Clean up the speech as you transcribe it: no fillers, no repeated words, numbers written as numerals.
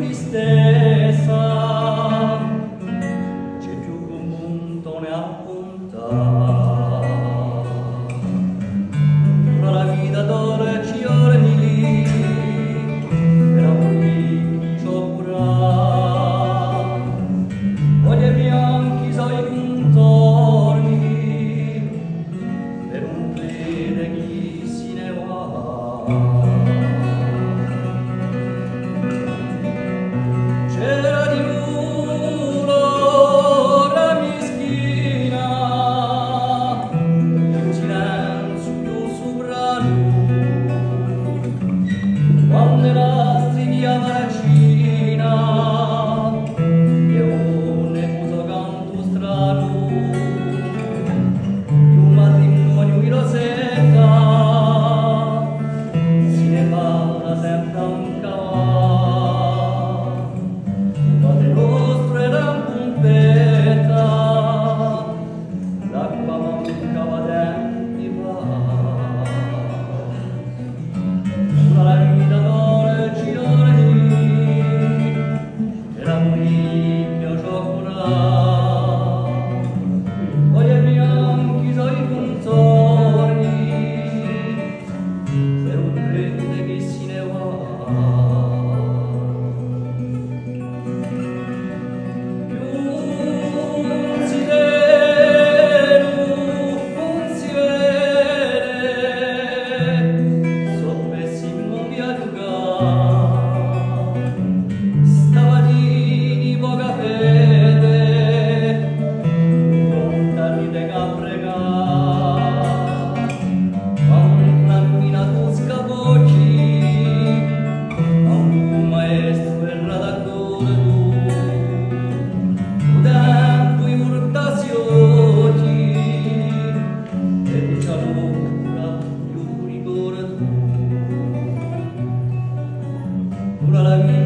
tristeza, c'è più che un montone a contare. Ora la vita dolci giorni, per amori chi soffrà, voglie bianchi sono i contorni, per un prete chi se ne va. C'era di muro la mischina, in silenzio più sovrano, quando la strigliava la cina, e un nebuloso canto strano, di un matrimonio in rosetta, si ne parla sempre a un cavallo. Le nostre eran pompeta, l'acqua mancava dentro va. Una la vita dolci giorni, e la moliglia cioccola, voglie bianchi sono i contorni, per un prete che se ne va. Stava di poca fede, lontani de caprega, quando camminato scapocci, a un maestro erra d'accordo, un tempo i portazioni, e di cialura più ricordo. Ora la vita